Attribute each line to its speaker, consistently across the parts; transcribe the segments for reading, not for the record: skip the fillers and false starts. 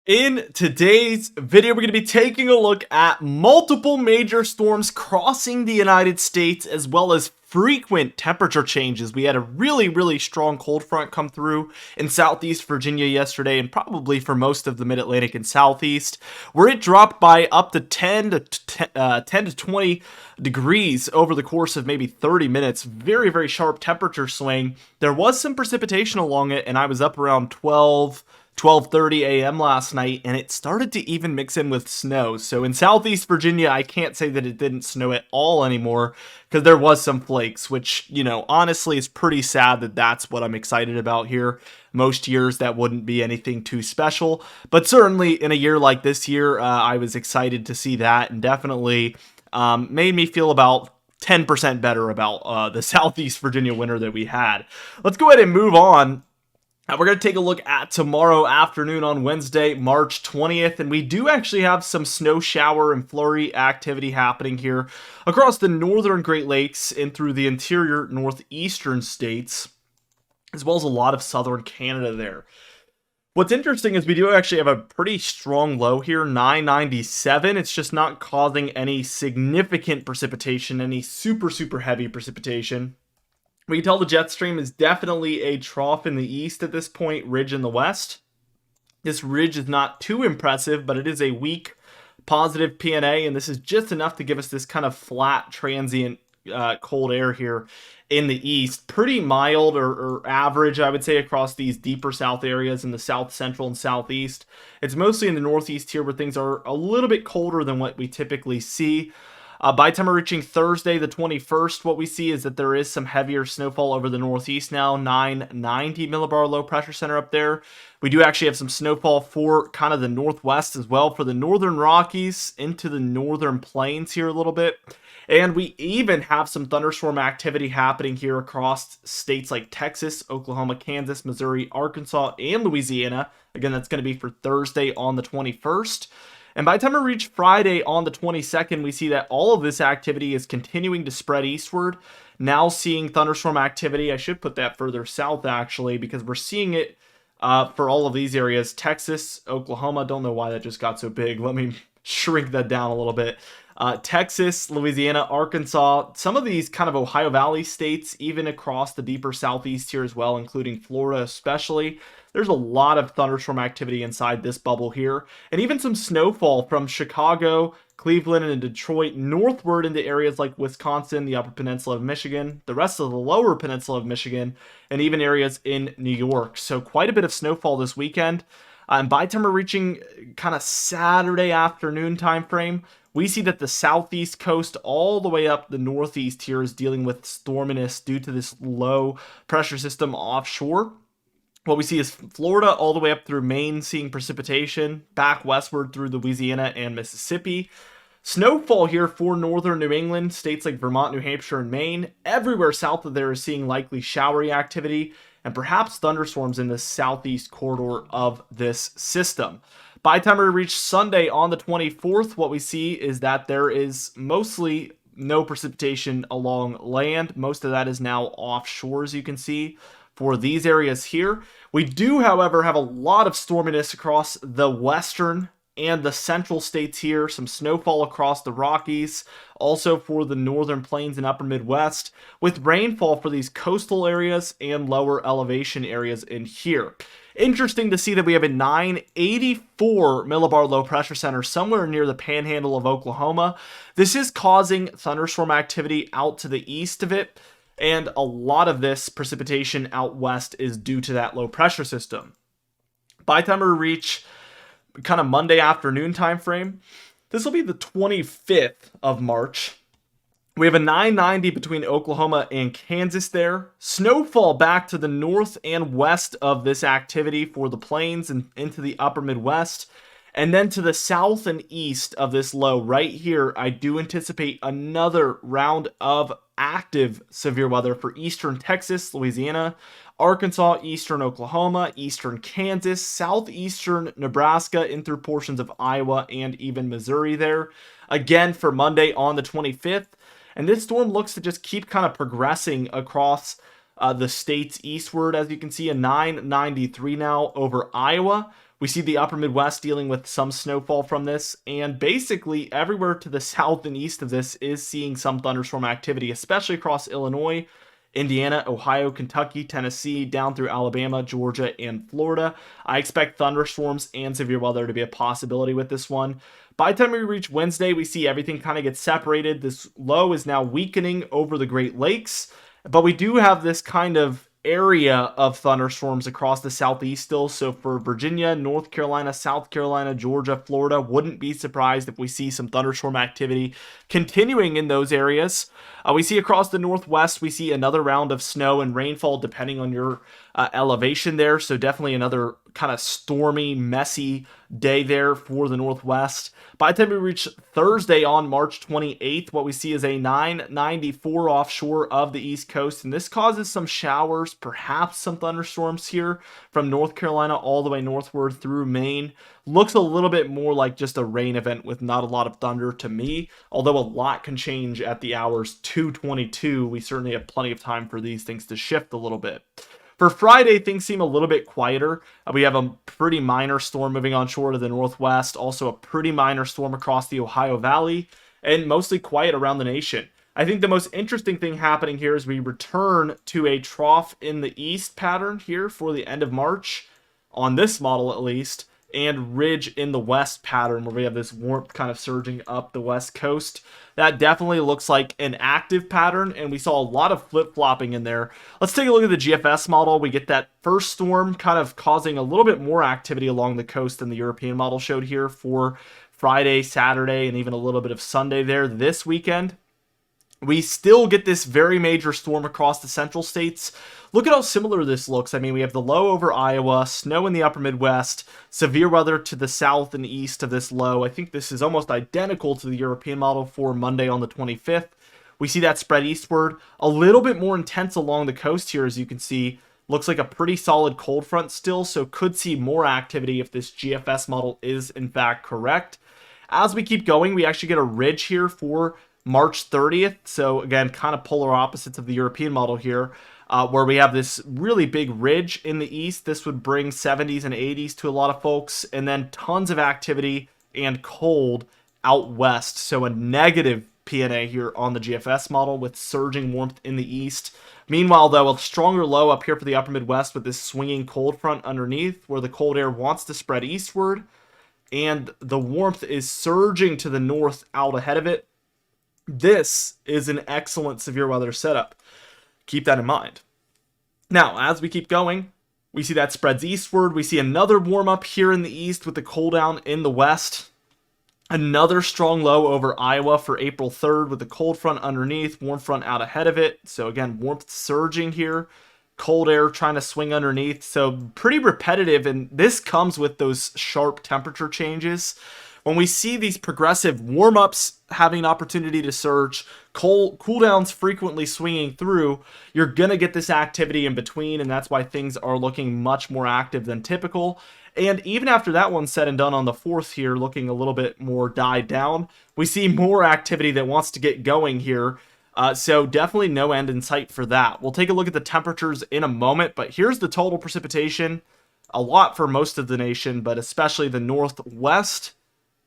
Speaker 1: In today's video, we're going to be taking a look at multiple major storms crossing the United States, as well as frequent temperature changes. We had a really strong cold front come through in Southeast Virginia yesterday, and probably for most of the Mid-Atlantic and Southeast, where it dropped by up to 10 to 20 degrees over the course of maybe 30 minutes. Very sharp temperature swing. There was some precipitation along it, and I was up around 12:30 a.m. last night, and it started to even mix in with snow. So in Southeast Virginia, I can't say that it didn't snow at all anymore, because there was some flakes, which, honestly is pretty sad that that's what I'm excited about here. Most years that wouldn't be anything too special, but certainly in a year like this year, I was excited to see that, and definitely made me feel about 10% better about the Southeast Virginia winter that we had. Let's go ahead and move on. We're going to take a look at tomorrow afternoon on Wednesday, March 20th, and we do actually have some snow shower and flurry activity happening here across the northern Great Lakes and through the interior northeastern states, as well as a lot of southern Canada there. What's interesting is we do actually have a pretty strong low here, 997. It's just not causing any significant precipitation, any super heavy precipitation. We can tell the jet stream is definitely a trough in the east at this point, ridge in the west. This ridge is not too impressive, but it is a weak positive PNA, and this is just enough to give us this kind of flat, transient cold air here in the east. Pretty mild or average, I would say, across these deeper south areas in the south central and southeast. It's mostly in the northeast here where things are a little bit colder than what we typically see. By the time we're reaching Thursday, the 21st, what we see is that there is some heavier snowfall over the northeast now, 990 millibar low pressure center up there. We do actually have some snowfall for kind of the northwest as well, for the northern Rockies into the northern plains here a little bit. And we even have some thunderstorm activity happening here across states like Texas, Oklahoma, Kansas, Missouri, Arkansas, and Louisiana. Again, that's going to be for Thursday on the 21st. And by the time we reach Friday on the 22nd, we see that all of this activity is continuing to spread eastward. Now seeing thunderstorm activity. I should put that further south, actually, because we're seeing it for all of these areas. Texas, Oklahoma, don't know why that just got so big. Let me shrink that down a little bit. Texas, Louisiana, Arkansas, some of these kind of Ohio Valley states, even across the deeper southeast here as well, including Florida especially. There's a lot of thunderstorm activity inside this bubble here, and even some snowfall from Chicago, Cleveland, and Detroit northward into areas like Wisconsin, the Upper Peninsula of Michigan, the rest of the Lower Peninsula of Michigan, and even areas in New York. So quite a bit of snowfall this weekend. And by the time we're reaching kind of Saturday afternoon time frame, we see that the southeast coast all the way up the northeast here is dealing with storminess due to this low pressure system offshore. What we see is Florida all the way up through Maine seeing precipitation, back westward through Louisiana and Mississippi. Snowfall here for northern New England, states like Vermont, New Hampshire, and Maine. Everywhere south of there is seeing likely showery activity and perhaps thunderstorms in the southeast corridor of this system. By the time we reach Sunday on the 24th, what we see is that there is mostly no precipitation along land. Most of that is now offshore, as you can see, for these areas here. We do, however, have a lot of storminess across the western and the central states here. Some snowfall across the Rockies, also for the northern plains and upper Midwest, with rainfall for these coastal areas and lower elevation areas in here. Interesting to see that we have a 984 millibar low pressure center somewhere near the panhandle of Oklahoma. This is causing thunderstorm activity out to the east of it, and a lot of this precipitation out west is due to that low pressure system. By the time we reach kind of Monday afternoon time frame, this will be the 25th of March. We have a 990 between Oklahoma and Kansas there. Snowfall back to the north and west of this activity for the plains and into the upper Midwest. And then to the south and east of this low right here, I do anticipate another round of active severe weather for eastern Texas, Louisiana, Arkansas, eastern Oklahoma, eastern Kansas, southeastern Nebraska, in through portions of Iowa and even Missouri there. Again for Monday on the 25th. And this storm looks to just keep kind of progressing across the states eastward. As you can see, a 993 now over Iowa. We see the upper Midwest dealing with some snowfall from this, and basically everywhere to the south and east of this is seeing some thunderstorm activity, especially across Illinois, Indiana, Ohio, Kentucky, Tennessee, down through Alabama, Georgia, and Florida. I expect thunderstorms and severe weather to be a possibility with this one. By the time we reach Wednesday, we see everything kind of get separated. This low is now weakening over the Great Lakes, but we do have this kind of area of thunderstorms across the southeast still. So for Virginia, North Carolina, South Carolina, Georgia, Florida, wouldn't be surprised if we see some thunderstorm activity continuing in those areas. We see across the northwest, we see another round of snow and rainfall depending on your elevation there. So definitely another kind of stormy, messy day there for the northwest. By the time we reach Thursday on March 28th, what we see is a 994 offshore of the East Coast, and this causes some showers, perhaps some thunderstorms here from North Carolina all the way northward through Maine. Looks a little bit more like just a rain event with not a lot of thunder to me, although a lot can change at the hours 2:22. We certainly have plenty of time for these things to shift a little bit. For Friday, things seem a little bit quieter. We have a pretty minor storm moving on shore to the northwest, also a pretty minor storm across the Ohio Valley, and mostly quiet around the nation. I think the most interesting thing happening here is we return to a trough in the east pattern here for the end of March, on this model at least, and ridge in the west pattern where we have this warmth kind of surging up the west coast. That definitely looks like an active pattern, and we saw a lot of flip-flopping in there. Let's take a look at the GFS model. We get that first storm kind of causing a little bit more activity along the coast than the European model showed here for Friday, Saturday, and even a little bit of Sunday there this weekend. We still get this very major storm across the central states. Look at how similar this looks. I mean, we have the low over Iowa, snow in the upper Midwest, severe weather to the south and east of this low. I think this is almost identical to the European model for Monday on the 25th. We see that spread eastward, a little bit more intense along the coast here, as you can see. Looks like a pretty solid cold front still, so could see more activity if this GFS model is in fact correct. As we keep going, we actually get a ridge here for March 30th. So again, kind of polar opposites of the European model here, where we have this really big ridge in the east. This would bring 70s and 80s to a lot of folks, and then tons of activity and cold out west. So a negative PNA here on the GFS model with surging warmth in the east. Meanwhile, though, a stronger low up here for the upper Midwest with this swinging cold front underneath, where the cold air wants to spread eastward, and the warmth is surging to the north out ahead of it. This is an excellent severe weather setup. Keep that in mind. Now, as we keep going, we see that spreads eastward. We see another warm up here in the east with the cold down in the west. Another strong low over Iowa for April 3rd with the cold front underneath, warm front out ahead of it. So again, warmth surging here. Cold air trying to swing underneath. So pretty repetitive, and this comes with those sharp temperature changes. When we see these progressive warm-ups having an opportunity to surge, cool-downs frequently swinging through, you're going to get this activity in between, and that's why things are looking much more active than typical. And even after that one's said and done on the 4th here, looking a little bit more died down, we see more activity that wants to get going here. So definitely no end in sight for that. We'll take a look at the temperatures in a moment, but here's the total precipitation. A lot for most of the nation, but especially the northwest,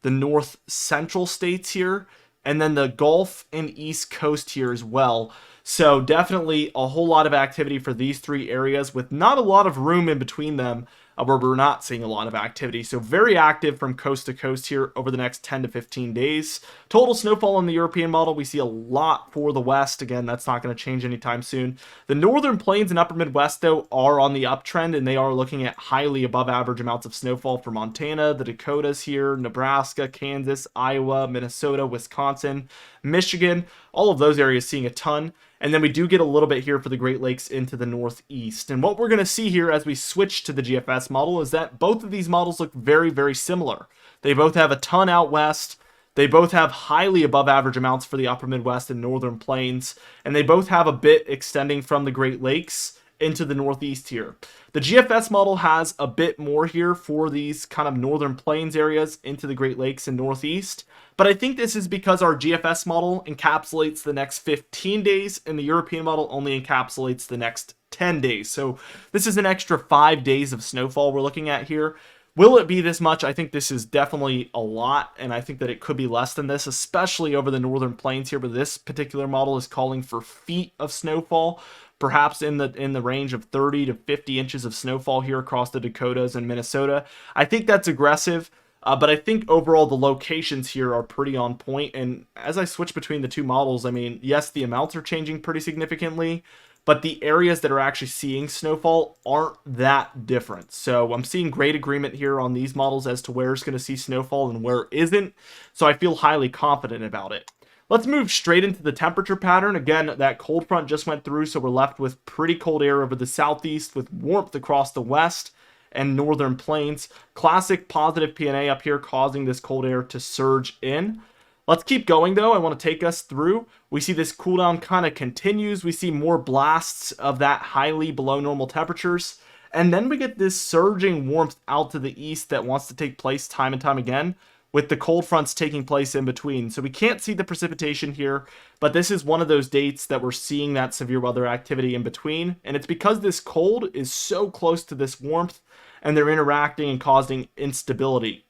Speaker 1: the north central states here, and then the Gulf and East Coast here as well. So definitely a whole lot of activity for these three areas with not a lot of room in between them where we're not seeing a lot of activity. So very active from coast to coast here over the next 10 to 15 days. Total snowfall in the European model, we see a lot for the west. Again, that's not going to change anytime soon. The northern plains and upper Midwest, though, are on the uptrend, and they are looking at highly above average amounts of snowfall for Montana, the Dakotas here, Nebraska, Kansas, Iowa, Minnesota, Wisconsin, Michigan. All of those areas seeing a ton. And then we do get a little bit here for the Great Lakes into the northeast. And what we're going to see here as we switch to the GFS model is that both of these models look very, very similar. They both have a ton out west. They both have highly above average amounts for the upper Midwest and northern plains. And they both have a bit extending from the Great Lakes into the northeast here. The GFS model has a bit more here for these kind of northern plains areas into the Great Lakes and northeast. But I think this is because our GFS model encapsulates the next 15 days and the European model only encapsulates the next 10 days. So this is an extra 5 days of snowfall we're looking at here. Will it be this much? I think this is definitely a lot, and I think that it could be less than this, especially over the northern plains here, but this particular model is calling for feet of snowfall, perhaps in the range of 30 to 50 inches of snowfall here across the Dakotas and Minnesota. I think that's aggressive, but I think overall the locations here are pretty on point, and as I switch between the two models, I mean, yes, the amounts are changing pretty significantly, but the areas that are actually seeing snowfall aren't that different. So I'm seeing great agreement here on these models as to where it's going to see snowfall and where isn't. So I feel highly confident about it. Let's move straight into the temperature pattern. Again, that cold front just went through, so we're left with pretty cold air over the southeast with warmth across the west and northern plains. Classic positive PNA up here causing this cold air to surge in. Let's keep going though. I want to take us through. We see this cool down kind of continues. We see more blasts of that highly below normal temperatures. And then we get this surging warmth out to the east that wants to take place time and time again, with the cold fronts taking place in between. So we can't see the precipitation here, but this is one of those dates that we're seeing that severe weather activity in between. And it's because this cold is so close to this warmth and they're interacting and causing instability.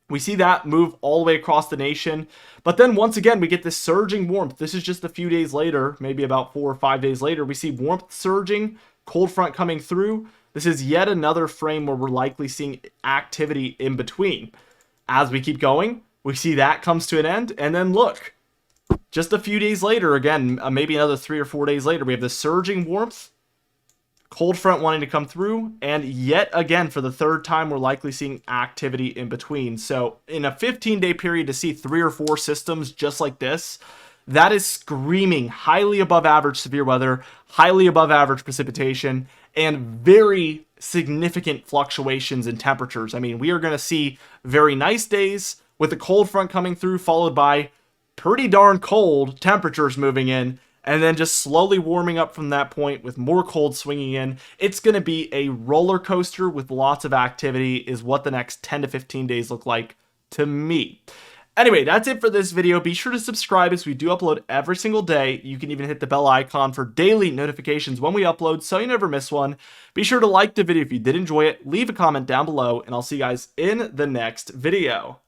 Speaker 1: We see that move all the way across the nation, but then once again, we get this surging warmth. This is just a few days later, maybe about 4 or 5 days later, we see warmth surging, cold front coming through. This is yet another frame where we're likely seeing activity in between. As we keep going, we see that comes to an end, and then look, just a few days later, again, maybe another 3 or 4 days later, we have the surging warmth, cold front wanting to come through, and yet again, for the third time, we're likely seeing activity in between. So in a 15-day period to see 3 or 4 systems just like this, that is screaming highly above average severe weather, highly above average precipitation, and very significant fluctuations in temperatures. I mean, we are going to see very nice days with the cold front coming through, followed by pretty darn cold temperatures moving in, and then just slowly warming up from that point with more cold swinging in. It's going to be a roller coaster with lots of activity is what the next 10 to 15 days look like to me. Anyway, that's it for this video. Be sure to subscribe as we do upload every single day. You can even hit the bell icon for daily notifications when we upload so you never miss one. Be sure to like the video if you did enjoy it, leave a comment down below, and I'll see you guys in the next video.